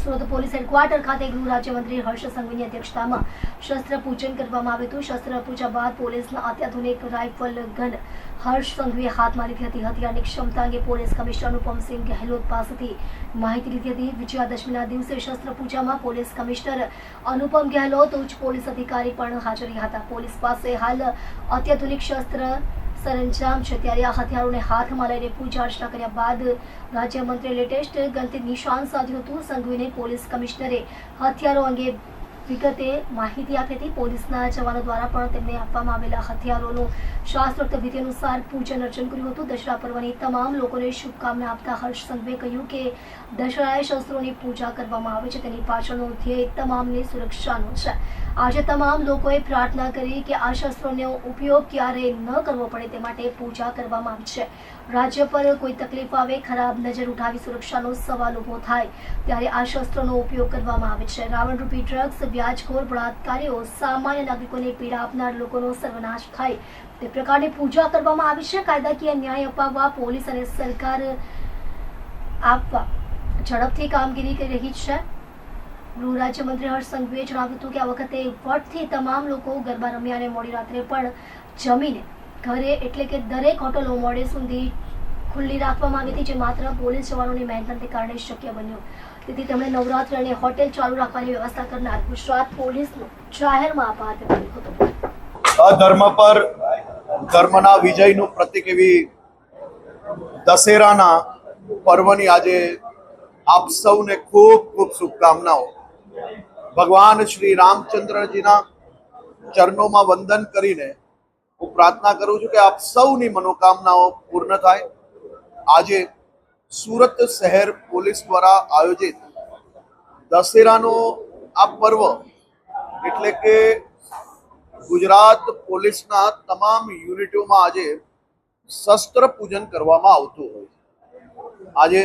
Surat police headquarter ખાતે ગૃહ રાજ્યમંત્રી હર્ષ સંઘવીની અધ્યક્ષતામાં શસ્ત્ર પૂજન કરવામાં આવ્યું હતું। શસ્ત્ર પૂજા બાદ પોલીસના અત્યાધુનિક રાઇફલ ગન હર્ષ સંઘવીએ હાથમાં લીધી હતી। હથિયારની ક્ષમતા અંગે પોલીસ કમિશનર અનુપમસિંહ ગહેલોત પાસેથી માહિતી લીધી હતી। વિજયાદશમીના દિવસે શસ્ત્ર પૂજામાં પોલીસ કમિશનર અનુપમ ગહેલોત ઉચ્ચ પોલીસ અધિકારી પણ હાજર રહ્યા હતા। પોલીસ પાસે હાલ અત્યાધુનિક શસ્ત્ર સરંજામ છે, ત્યારે આ હથિયારોને હાથમાં લઈને પૂજા અર્ચના કર્યા બાદ રાજ્યમંત્રીએ લેટેસ્ટ ગનથી નિશાન સાધ્યું હતું। સંઘવીને પોલીસ કમિશનરે હથિયારો અંગે વિગતે માહિતી આપી હતી। પોલીસના જવાનો દ્વારા પણ તેમને આપવામાં આવેલા હથિયારોનું શાસ્ત્રોક્ત વિધિ અનુસાર પૂજન અર્ચન કર્યું હતું। દશેરા પર્વની તમામ લોકોને શુભકામના આપતા હર્ષ સંઘવીએ કહ્યું કે દશેરાએ શસ્ત્રોની પૂજા કરવામાં આવે છે, તેની પાછળનો ધ્યેય તમામની સુરક્ષાનો છે। આજે તમામ લોકોએ પ્રાર્થના કરી કે આ શસ્ત્રોનો ઉપયોગ ક્યારેય ન કરવો પડે તે માટે પૂજા કરવામાં આવી છે। રાજ્ય પર કોઈ તકલીફ આવે, ખરાબ નજર ઉઠાવી સુરક્ષાનો સવાલ ઊભો થાય ત્યારે આ શસ્ત્રોનો ઉપયોગ કરવામાં આવે છે। રાવણરૂપી ડ્રગ્સ, વ્યાજખોર, બળાત્કારીઓ, સામાન્ય નાગરિકોને પીડા આપનાર લોકોનો સર્વનાશ થાય તે પ્રકારની પૂજા કરવામાં આવી છે। કાયદાકીય ન્યાય અપાવવા પોલીસ અને સરકાર આપવા ઝડપથી કામગીરી કરી રહી છે। ગૃહ રાજ્યમંત્રી હર્ષ સંઘવીએ જણાવ્યું હતું કે આ વખતે વટથી તમામ લોકો ગરબા રમ્યા અને મોડી રાત્રે પણ જમીને ઘરે એટલે કે દરેક હોટલો મોડે સુધી ખુલ્લી રાખવામાં આવી હતી, જે માત્ર પોલીસ જવાનોની મહેનતને કારણે શક્ય બન્યું। તેથી તેમણે નવરાત્રી અને હોટેલ ચાલુ રાખવાની વ્યવસ્થા કરનાર ગુજરાત પોલીસનો જાહેરમાં આભાર વ્યક્ત કર્યો હતો। અધર્મ પર ધર્મના વિજયનું પ્રતીક એવી દશેરાના પર્વની આજે આપ સૌને ખૂબ ખૂબ શુભકામનાઓ। ભગવાન શ્રી રામચંદ્રજીના ચરણોમાં વંદન કરીને હું પ્રાર્થના કરું છું કે આપ સૌની મનોકામનાઓ પૂર્ણ થાય। આજે સુરત શહેર પોલીસ દ્વારા આયોજિત દશેરાનો આ પર્વ એટલે કે ગુજરાત પોલીસના તમામ યુનિટોમાં આજે શસ્ત્ર પૂજન કરવામાં આવતું હોય છે। આજે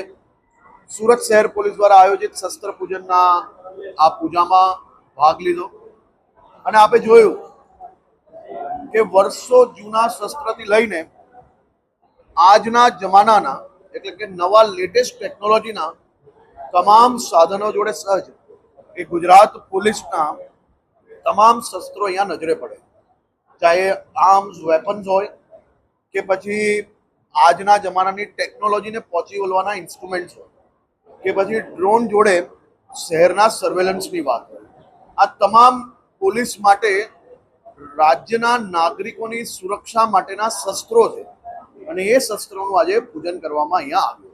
સુરત શહેર પોલીસ દ્વારા આયોજિત શસ્ત્ર પૂજનના આ પૂજામાં ભાગ લીધો અને આપણે જોયું કે વર્ષો જૂના શસ્ત્રથી લઈને આજના જમાનાના એટલે કે નવા લેટેસ્ટ ટેકનોલોજીના તમામ સાધનો જોડે સજ્જ એ ગુજરાત પોલીસના તમામ શસ્ત્રો અહીંયા નજરે પડે, ચાહે આર્મ્સ વેપન્સ હોય કે પછી આજના જમાનાની ટેકનોલોજીને પહોંચી વળવાના ઇન્સ્ટ્રુમેન્ટ્સ હોય કે પછી ડ્રોન જોડે શહેરના સર્વેલન્સની વાત હોય, આ તમામ પોલીસ માટે રાજ્યના નાગરિકોની સુરક્ષા માટેના શસ્ત્રો છે અને એ શસ્ત્રોનું આજે પૂજન કરવામાં અહીંયા આવ્યું।